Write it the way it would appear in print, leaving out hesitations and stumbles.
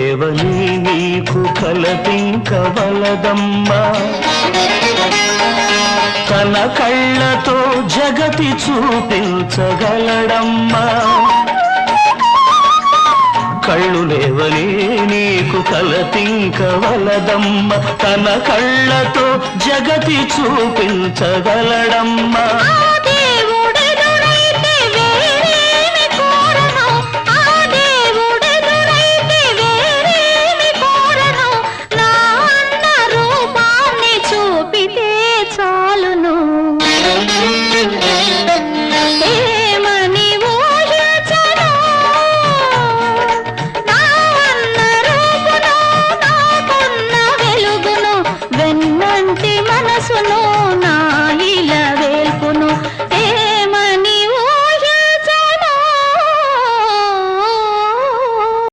లేవని నీకు కలపింకవలదమ్మా తన కళ్ళతో జగతి చూపించగలడమ్మా కళ్ళు లేవని నీకు కలపింకవలదమ్మా తన కళ్ళతో జగతి చూపించగలడమ్మా